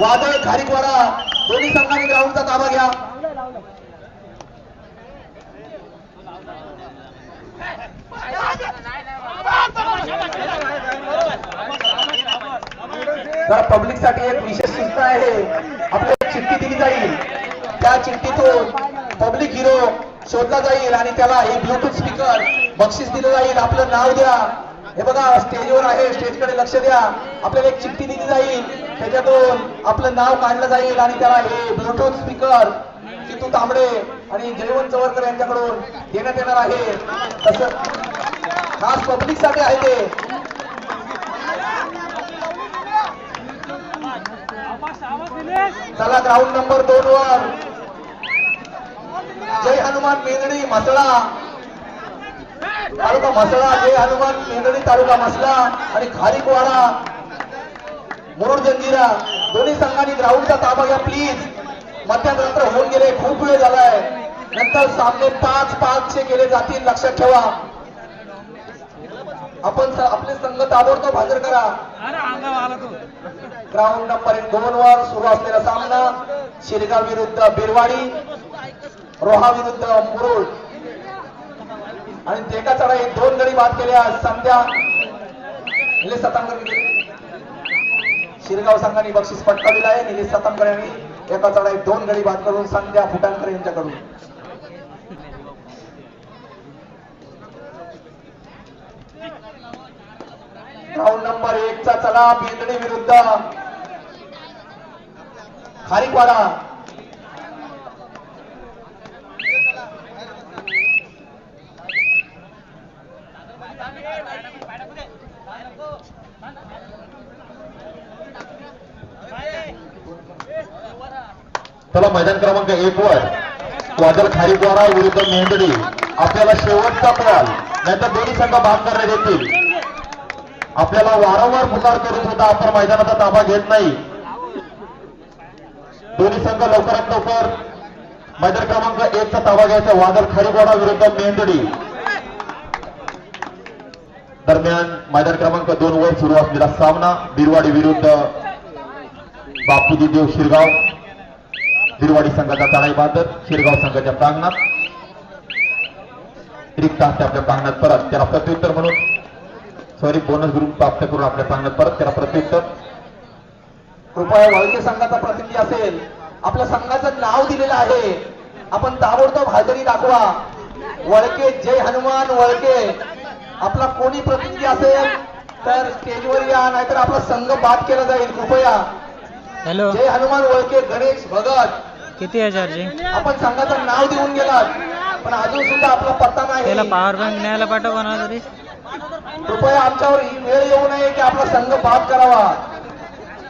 वादळ खारीकवाडा दोन्ही संघांनी ग्राउंडचा ताबा घ्या. पब्लिक साठी एक विशेष सूचना आहे. आपल्याला चिठ्ठी दिली जाईल, त्या चिठ्ठीतून पब्लिक हिरो शोधला जाईल आणि त्याला हे ब्लूटूथ स्पीकर बक्षीस दिलं जाईल. आपलं नाव द्या. हे बघा स्टेजवर आहे, स्टेजकडे लक्ष द्या. आपल्याला एक चिठ्ठी दिली जाईल, त्याच्यातून आपलं नाव काढलं जाईल आणि त्याला हे ब्लूटूथ स्पीकर चितू तांबडे आणि जयवंत चवरकर यांच्याकडून देण्यात येणार आहे. तसं खास पब्लिक साठी आहे ते. चला ग्राउंड नंबर 2 वर जय हनुमान मेंदडी म्हसळा तालुका म्हसळा, जय हनुमान मेंदडी तालुका म्हसळा आणि खारीकवाडा मुरुड जंजिरा दोन्ही संघांनी ग्राउंडचा ताबा घ्या प्लीज. मध्यंतर होऊन गेले, खूप वेळ झालाय. नंतर सामने 5-5 चे केले जातील, लक्षात ठेवा. आपण आपले संघ ताबडतोब हजर करा. ग्राउंड नंबर 2 वर सुरू असलेला सामना शिरगाव विरुद्ध बिरवाडी, रोहा विरुद्ध मुरुड आणि एका चढाई 2 गडी बाद केल्या. संध्या निलेश सतामकर शिरगाव संघाने बक्षीस पटका दिला आहे. निलेश सतामकर यांनी एका चढाई 2 गडी बाद करून संध्या फुटाणकर यांच्याकडून. ग्राउंड नंबर 1 चा चला बेंदडी विरुद्ध खारीकवाडा. चला मैदान क्रमांक 1 वर वादळ खारीकवाडा विरुद्ध मेंदडी. आपल्याला शेवटचा बॉल नाहीतर दोन्ही संघ बाद करण्यात येतील. आपल्याला वारंवार पुकार करून सुद्धा आपण मैदानाचा ताबा घेत नाही. दोन्ही संघ लवकरात लवकर मैदान क्रमांक 1 चा ताबा घ्यायचा. वादळ खारीकवाडा विरुद्ध मेंदडी दरम्यान मैदान क्रमांक 2 वर सुरू असलेला सामना बिरवाडी विरुद्ध बापूजी देव शिरगाव. बिरवाडी संघाचा चढाई बादर शिरगाव संघाच्या प्रांगणात रिक्त असते आपल्या प्रांगणात परत. त्याला प्रत्युत्तर म्हणून बोनस ग्रुप प्राप्त करून आपल्या प्रांगणात परत त्याला प्रत्युत्तर. कृपया वळके संघाचा प्रतिनिधी असेल, आपल्या संघाचं नाव दिलेलं आहे, आपण ताबडतोब हजेरी दाखवा. वळके जय हनुमान वळके आपला कोणी प्रतिनिधी असेल तर स्टेजवर या, नाहीतर आपला संघ बाद केला जाईल. कृपया. हॅलो, जय हनुमान वळके गणेश भगत. किती आहे चार्जिंग? आपण संघाचं नाव देऊन गेलात पण अजून सुद्धा आपला पत्ता नाही. त्याला पॉवर बँक न्यायला पाठव कोणा तरी. कृपया आमच्यावर ही वेळ येऊ नये की आपला संघ बाद करावा.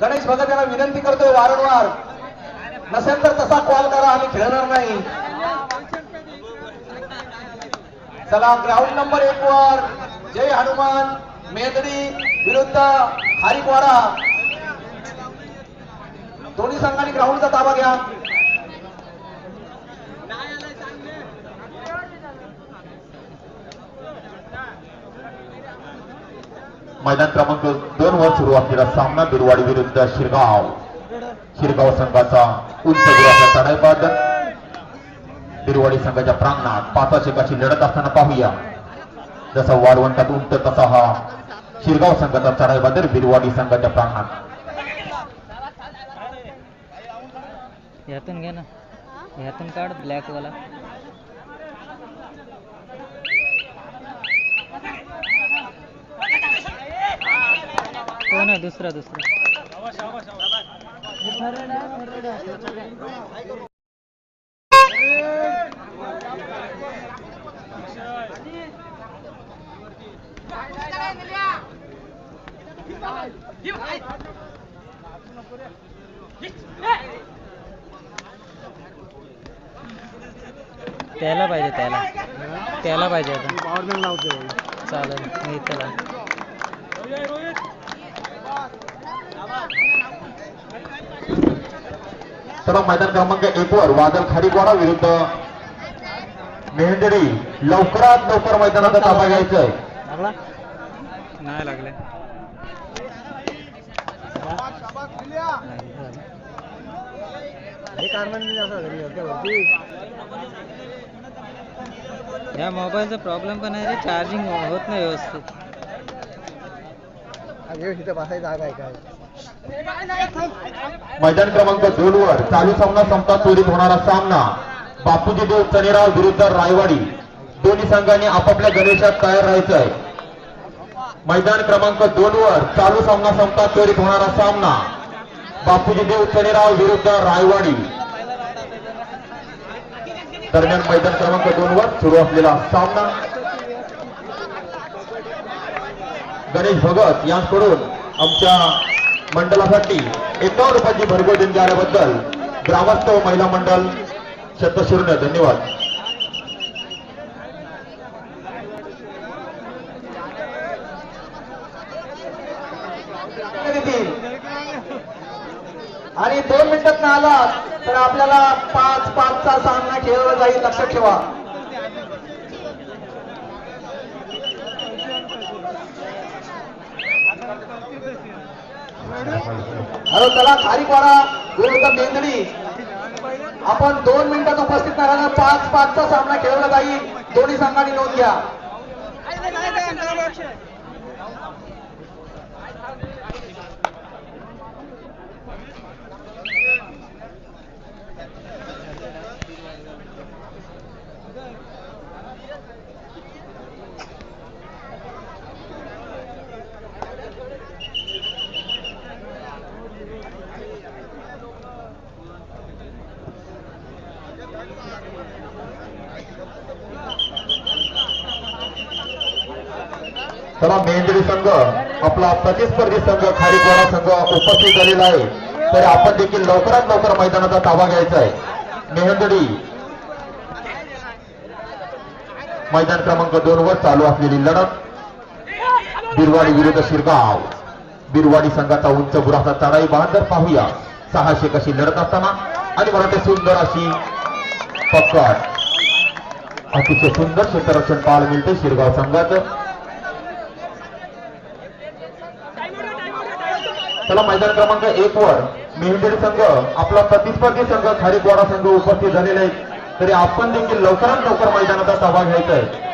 गणेश भगत यांना विनंती करतोय वारंवार, नसेल तर तसा कॉल करा, आम्ही खेळणार नाही. चला ग्राउंड नंबर 1 वर जय हनुमान मेंदडी विरुद्ध खारीकवाडा दोन्ही संघांनी ग्राउंडचा ताबा घ्या. मैदान क्रमांक 2 वर सुरू असलेला सामना बिरवाडी विरुद्ध शिरगाव. शिरगाव संघाचा उंच गुराचा चढाई बाद बिरवाडी संघाच्या प्रांगणात 5 चेकाची लढत असताना पाहूया. जसा वाळवंटात उंट तसा हा शिरगाव संघाचा चढाई बादर बिरवाडी संघाच्या प्रांगणात. यातून घे ना, यातून काढ ब्लॅक वाला. तो ना दुसरा त्याला पाहिजे, त्याला पाहिजे आता. पॉवर बँक लावतो चालेल. मी त्याला चला मैदान क्रमांक 1 वर वादळ खारीकवाडा विरुद्ध मेंदडी. लवकरात लवकर मैदानाचा ताबा घ्यायचा आहे. नाही लागले. या मोबाईलचा प्रॉब्लेम पण आहे रे, चार्जिंग होत नाही व्यवस्थित. मैदान क्रमांक 2 वर चालू सामना संपता त्वरित होणारा सामना बापूजी देव चनेराव विरुद्ध रायवाडी. दोन्ही संघांनी आपापल्या गणेशात तयार राहायचं आहे. मैदान क्रमांक 2 वर चालू सामना संपता त्वरित होणारा सामना बापूजी देव चनेराव विरुद्ध रायवाडी. दरम्यान मैदान क्रमांक 2 वर सुरू असलेला सामना गणेश भगत यांकडून आमच्या मंडळासाठी 51 रुपयाची भरघोस देणगी आल्याबद्दल ग्रामस्थ व महिला मंडळ शतशून्य धन्यवाद. आणि 2 मिनिटात ना आला तर आपल्याला 5-5चा सामना खेळवला जाईल, लक्षात ठेवा. हॅलो, चला खारीपाडा विरुद्ध मेंदडी. आपण 2 मिनिटात उपस्थित राहणार. 5-5चा सामना खेळवला जाईल. दोन्ही संघांनी नोंद घ्या. चला, मेंदडी संघ आपला प्रतिस्पर्धी संघ खारीपाडा संघ उपस्थित झालेला आहे. तरी आपण देखील लवकरात लवकर मैदानाचा ताबा घ्यायचा आहे. मेहंदडी मैदान क्रमांक 2 वर चालू असलेली लढत बिरवाडी विरुद्ध शिरगाव. बिरवाडी संघाचा उंच बुराचा चढाई बहादर पाहूया 600 कशी लढत असताना. आणि मला सुंदर अशी पकड, अतिशय सुंदर क्षेत्ररक्षण पाहायला मिळते शिरगाव संघाचं. चला, मैदान क्रमांक 1 वर मेहंदडी संघ आपला प्रतिस्पर्धी संघ खारीपाडा संघ उपस्थित झालेले आहेत. तरी आपण देखील लवकरात लवकर मैदानाचा ताबा घ्यायचा आहे.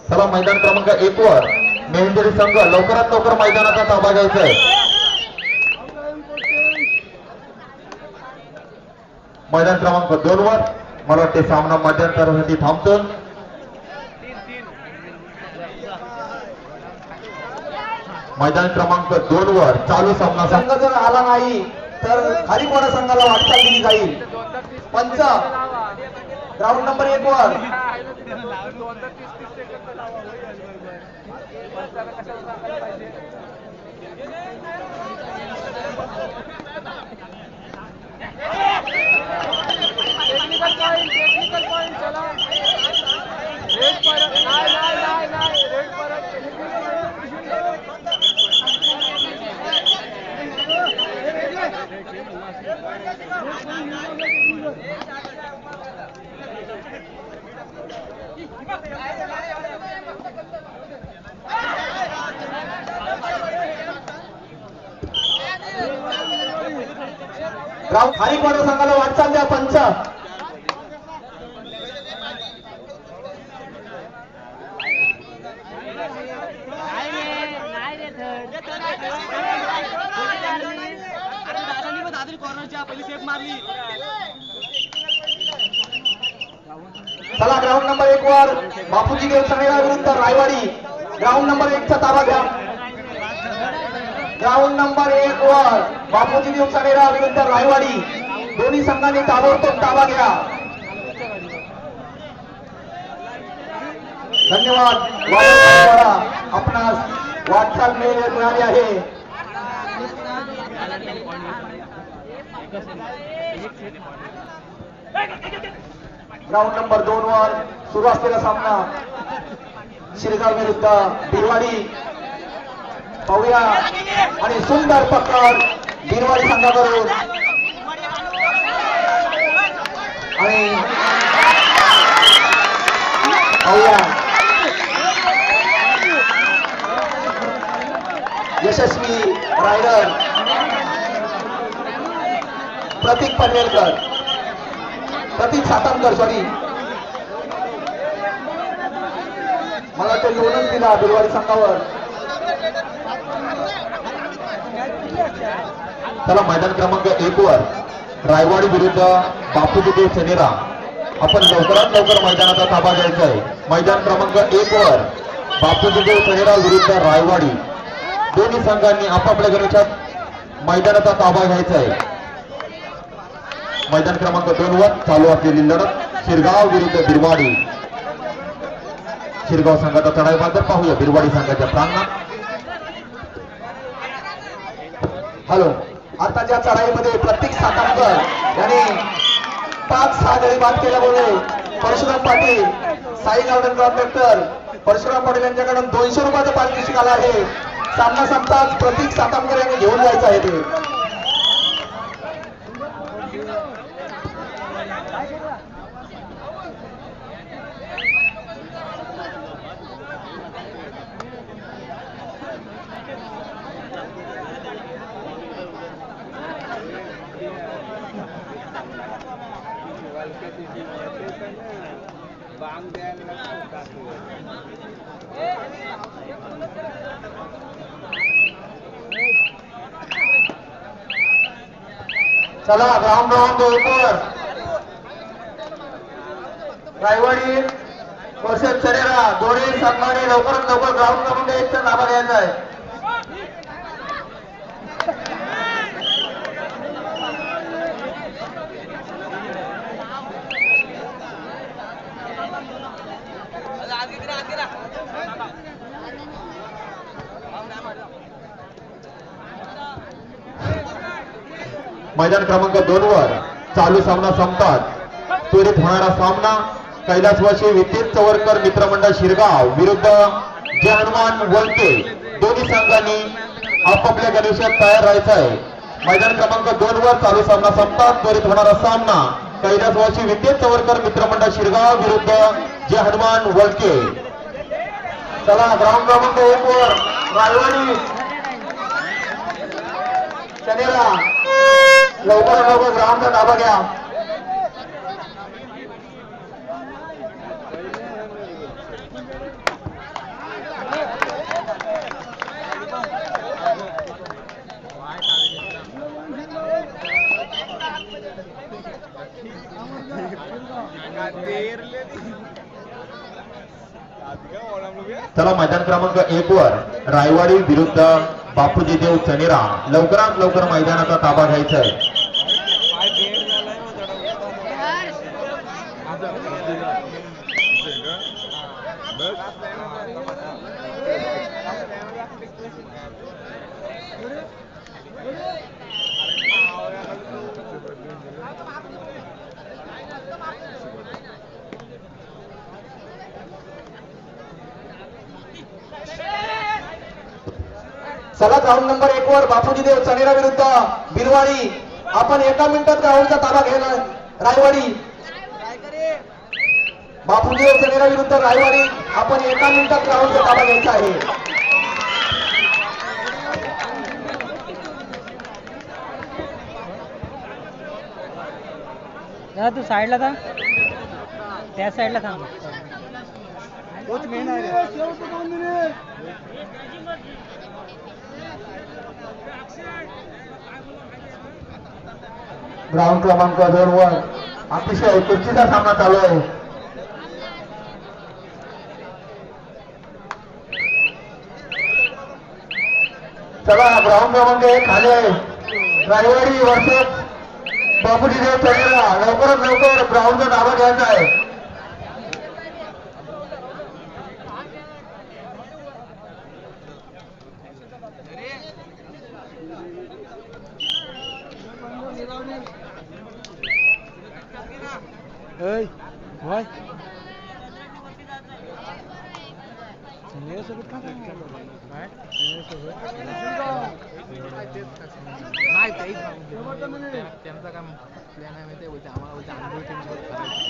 चला, मैदान क्रमांक 1 वर मेहंदडी संघ लवकरात लवकर मैदानाचा ताबा घ्यायचा आहे. मैदान क्रमांक 2 वर मला वाटते सामना मध्यंतरासाठी थांबतो. मैदान क्रमांक 2 वर चालू सामना संघ जर आला नाही तर खारीपाडा संघाला वाटचाल दिली जाईल. पंच ग्राउंड नंबर 1 वर ग्राउंड खारीपाडा संघाला वाटचाल द्या. पंच चला, ग्राउंड नंबर 1 वर बापूजी देव चनेराव विरुद्ध रायवाडी. ग्राउंड नंबर 1 चा ताबा घ्या. ग्राउंड नंबर 1 वर बापूजी देव चनेराव विरुद्ध रायवाडी. दोन्ही संघांनी ताबडतोब ताबा घ्या. धन्यवाद वादळवाडा, आपणास वाटचाल मिळाली आहे. ग्राउंड नंबर 2 वर सुरू असलेला सामना शिरगाव विरुद्ध बिरवाडी पाहूया. आणि सुंदर पकड बिरवाडी संघाकडून आणि पाहूया यशस्वी रायडर प्रतीक पनवेलकर, प्रतीक सातामकर, सॉरी मला तो लोनच दिला बिरवाडी संघावर. चला मैदान क्रमांक 1 वर रायवाडी विरुद्ध बापूजी देव सनेरा. आपण लवकरात लवकर मैदानाचा ताबा घ्यायचा आहे. मैदान क्रमांक 1 वर बापूजी देव सनेरा विरुद्ध रायवाडी. दोन्ही संघांनी आपापल्या गणेशात मैदानाचा ताबा घ्यायचा आहे. मैदान क्रमांक 2 वर चालू असलेली लढत शिरगाव विरुद्ध बिरवाडी. शिरगाव संघाचा चढाई बांधत पाहूया बिरवाडी संघाच्या प्रांगणात. हॅलो, आताच्या चढाईमध्ये प्रतीक सातामकर यांनी 5-6 गडी बाद केल्यामुळे परशुराम पाटील, साई गार्डन कॉन्ट्रॅक्टर परशुराम पाटील यांच्याकडून 200 रुपयाचं पारितोषिक आलं आहे. सामना संपताच प्रतीक सातामकर यांनी घेऊन जायचं आहे ते. चला ग्राउंड वर रायवाडी वर्षद चरेरा दोन्ही संघाने लवकरात लवकर ग्राउंड क्रमांक 1 चा ताबा घ्यायचा आहे. मैदान क्रमांक 2 वर चालू सामना संपतात त्वरित होणारा सामना कैलासवासी विद्युत चवरकर मित्रमंडळ शिरगाव विरुद्ध जय हनुमान वलके. दोन्ही संघांनी आपापल्या गणेशात तयार राहायचं आहे. मैदान क्रमांक 2 वर चालू सामना संपतात त्वरित होणारा सामना कैलासवासी विद्युत चवरकर मित्रमंडळ शिरगाव विरुद्ध जय हनुमान वलके. चला ग्राउंड क्रमांक 1 वर रायवाडी चनेरा लवकर लवकर ग्राउंडचा ताबा घ्या. चला मैदान क्रमांक 1 वर रायवाडी विरुद्ध बापूजी देव चनेरा. लवकरात लवकर मैदानाचा ताबा घ्यायचा आहे. चला ग्राउंड नंबर 1 वर बापूजी देव चनेरा विरुद्ध बिरवाडी. आपण 1 मिनिटात ग्राउंडचा ताबा घ्यायला. रायवाडी बापूजी देव चनेरा विरुद्ध रायवाडी. आपण 1 मिनिटात ग्राउंडचा ताबा घ्यायचा आहे. तू साईडला थांब, त्या साईडला थांब. तोच मेन आहे. ग्राउंड क्रमांक 2 वर अतिशय कुस्तीचा सामना चालू आहे. चला ग्राउंड क्रमांक 1 खाली आहे. रायवाडी वर्सेस बापूजी देव चनेरा. लवकरात लवकर ग्राउंडचा ताबा घ्यायचा आहे.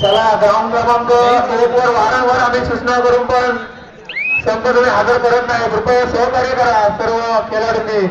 चला ग्राउंड क्रमांक 1 वर वारंवार आम्ही सूचना करून पण संघ तुम्ही हजर करत नाही. कृपया सहकार्य करा सर्व खेळाडूंनी.